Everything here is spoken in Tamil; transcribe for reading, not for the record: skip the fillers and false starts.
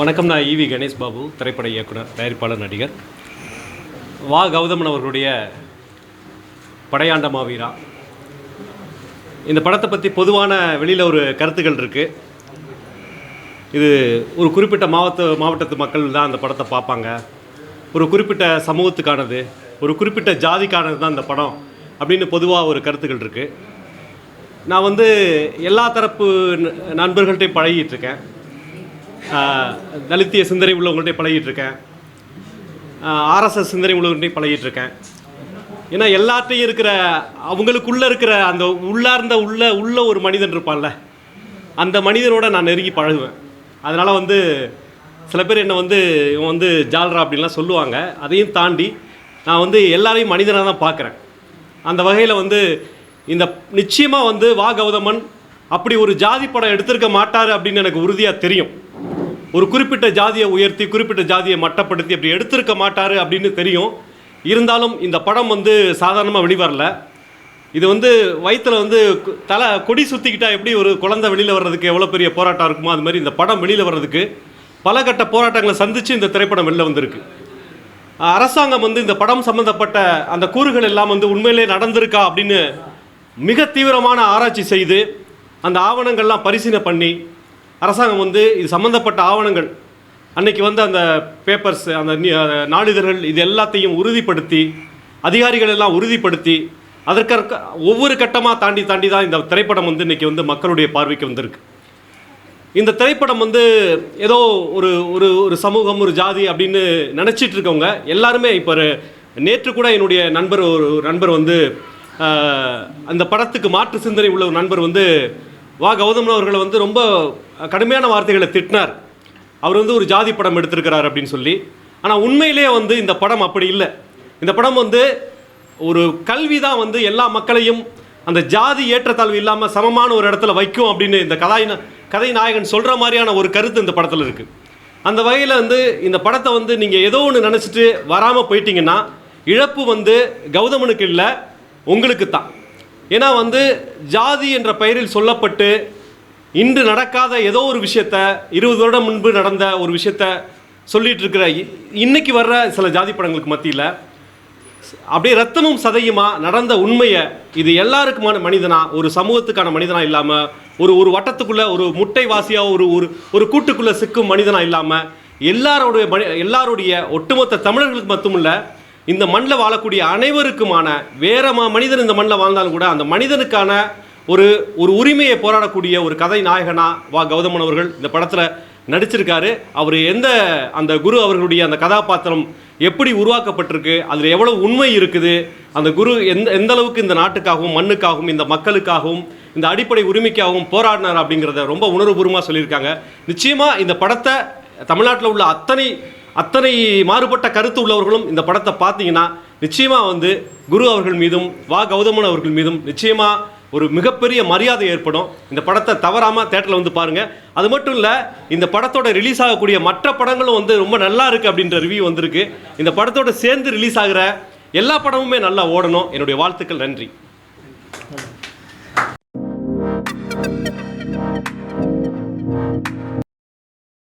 வணக்கம். நான் ஈவி கணேஷ் பாபு, திரைப்பட இயக்குனர், தயாரிப்பாளர், நடிகர். வா கௌதமன் அவர்களுடைய படையாண்ட மாவீரா இந்த படத்தை பற்றி பொதுவான வெளியில் ஒரு கருத்துக்கள் இருக்குது. இது ஒரு குறிப்பிட்ட மாவட்டத்து மக்கள் தான் அந்த படத்தை பார்ப்பாங்க, ஒரு குறிப்பிட்ட சமூகத்துக்கானது, ஒரு குறிப்பிட்ட ஜாதிக்கானது தான் இந்த படம் அப்படின்னு பொதுவாக ஒரு கருத்துக்கள் இருக்குது. நான் எல்லா தரப்பு நண்பர்கள்ட்டையும் பழகிட்டுருக்கேன். தலித்திய சிந்தனை உள்ளவங்கள்ட்டையும் பழகிட்டுருக்கேன், ஆர்எஸ்எஸ் சிந்தனை உள்ளவங்கள்ட்டையும் பழகிட்டுருக்கேன். ஏன்னா எல்லாத்தையும் இருக்கிற அவங்களுக்குள்ளே இருக்கிற அந்த உள்ளார்ந்த உள்ள ஒரு மனிதன் இருப்பான்ல, அந்த மனிதனோட நான் நெருங்கி பழகுவேன். அதனால் சில பேர் என்னை இவன் ஜால்ரா அப்படின்லாம் சொல்லுவாங்க. அதையும் தாண்டி நான் எல்லாரையும் மனிதனாக தான் பார்க்குறேன். அந்த வகையில் இந்த நிச்சயமாக வா கௌதமன் அப்படி ஒரு ஜாதி படம் எடுத்திருக்க மாட்டார் அப்படின்னு எனக்கு உறுதியாக தெரியும். ஒரு குறிப்பிட்ட ஜாதியை உயர்த்தி, குறிப்பிட்ட ஜாதியை மட்டப்படுத்தி அப்படி எடுத்திருக்க மாட்டார் அப்படின்னு தெரியும். இருந்தாலும் இந்த படம் சாதாரணமாக வெளிவரல. இது வயிற்றில் தலை கொடி சுற்றிக்கிட்டால் எப்படி ஒரு குழந்தை வெளியில் வர்றதுக்கு எவ்வளோ பெரிய போராட்டம் இருக்குமோ, அது மாதிரி இந்த படம் வெளியில் வர்றதுக்கு பல கட்ட போராட்டங்களை சந்தித்து இந்த திரைப்படம் வெளில வந்திருக்கு. அரசாங்கம் இந்த படம் சம்மந்தப்பட்ட அந்த கூறுகள் எல்லாம் உண்மையிலே நடந்திருக்கா அப்படின்னு மிக தீவிரமான ஆராய்ச்சி செய்து அந்த ஆவணங்கள்லாம் பரிசீலனை பண்ணி அரசாங்கம் இது சம்மந்தப்பட்ட ஆவணங்கள் அன்றைக்கி அந்த பேப்பர்ஸ், அந்த நாளிதழ்கள், இது எல்லாத்தையும் உறுதிப்படுத்தி, அதிகாரிகள் எல்லாம் உறுதிப்படுத்தி, அதற்கு ஒவ்வொரு கட்டமாக தாண்டி தான் இந்த திரைப்படம் இன்றைக்கி மக்களுடைய பார்வைக்கு வந்திருக்கு. இந்த திரைப்படம் ஏதோ ஒரு ஒரு ஒரு சமூகம், ஒரு ஜாதி அப்படின்னு நினச்சிட்டு இருக்கவங்க எல்லாருமே இப்போ நேற்று கூட என்னுடைய ஒரு நண்பர் அந்த படத்துக்கு மாற்று சிந்தனை உள்ள ஒரு நண்பர் வா கௌதமன் அவர்களை ரொம்ப கடுமையான வார்த்தைகளை திட்டினார். அவர் ஒரு ஜாதி படம் எடுத்திருக்கிறார் அப்படின்னு சொல்லி. ஆனால் உண்மையிலே இந்த படம் அப்படி இல்லை. இந்த படம் ஒரு கல்வி தான் எல்லா மக்களையும் அந்த ஜாதி ஏற்றத்தாழ்வு இல்லாமல் சமமான ஒரு இடத்துல வைக்கும் அப்படின்னு இந்த கதை நாயகன் சொல்கிற மாதிரியான ஒரு கருத்து இந்த படத்தில் இருக்குது. அந்த வகையில் இந்த படத்தை நீங்கள் ஏதோ ஒன்று நினச்சிட்டு வராமல் போயிட்டீங்கன்னா இழப்பு கௌதமனுக்கு இல்லை, உங்களுக்கு தான். ஏன்னா ஜாதி என்ற பெயரில் சொல்லப்பட்டு இன்று நடக்காத ஏதோ ஒரு விஷயத்த 20 வருடம் முன்பு நடந்த ஒரு விஷயத்த சொல்லிகிட்டு இருக்கிற இன்னைக்கு வர்ற சில ஜாதி படங்களுக்கு மத்தியில் அப்படியே ரத்தமும் சதையுமா நடந்த உண்மையை, இது எல்லாருக்குமான மனிதனா, ஒரு சமூகத்துக்கான மனிதனா இல்லாமல் ஒரு வட்டத்துக்குள்ளே ஒரு முட்டைவாசியாக ஒரு கூட்டுக்குள்ளே சிக்கும் மனிதனா இல்லாமல் எல்லாருடைய ஒட்டுமொத்த தமிழர்களுக்கு மட்டுமில்லை, இந்த மண்ணில் வாழக்கூடிய அனைவருக்குமான வேற மனிதன் இந்த மண்ணில் வாழ்ந்தாலும் கூட அந்த மனிதனுக்கான ஒரு உரிமையை போராடக்கூடிய ஒரு கதை நாயகனா வா கௌதமன் அவர்கள் இந்த படத்தில் நடிச்சிருக்காரு. அவர் அந்த குரு அவர்களுடைய அந்த கதாபாத்திரம் எப்படி உருவாக்கப்பட்டிருக்கு, அதில் எவ்வளோ உண்மை இருக்குது, அந்த குரு எந்த அளவுக்கு இந்த நாட்டுக்காகவும் மண்ணுக்காகவும் இந்த மக்களுக்காகவும் இந்த அடிப்படை உரிமைக்காகவும் போராடினார் அப்படிங்கிறத ரொம்ப உணர்வுபூர்வமாக சொல்லியிருக்காங்க. நிச்சயமாக இந்த படத்தை தமிழ்நாட்டில் உள்ள அத்தனை மாறுபட்ட கருத்து உள்ளவர்களும் இந்த படத்தை பார்த்தீங்கன்னா நிச்சயமாக குரு அவர்கள் மீதும் வா கௌதமன் அவர்கள் மீதும் நிச்சயமாக ஒரு மிகப்பெரிய மரியாதை ஏற்படும். இந்த படத்தை தவறாமல் தேட்டரில் பாருங்கள். அது மட்டும் இல்லை, இந்த படத்தோட ரிலீஸ் ஆகக்கூடிய மற்ற படங்களும் ரொம்ப நல்லா இருக்குது அப்படின்ற ரிவ்யூ வந்திருக்கு. இந்த படத்தோட சேர்ந்து ரிலீஸ் ஆகிற எல்லா படமுமே நல்லா ஓடணும். என்னுடைய வாழ்த்துக்கள். நன்றி.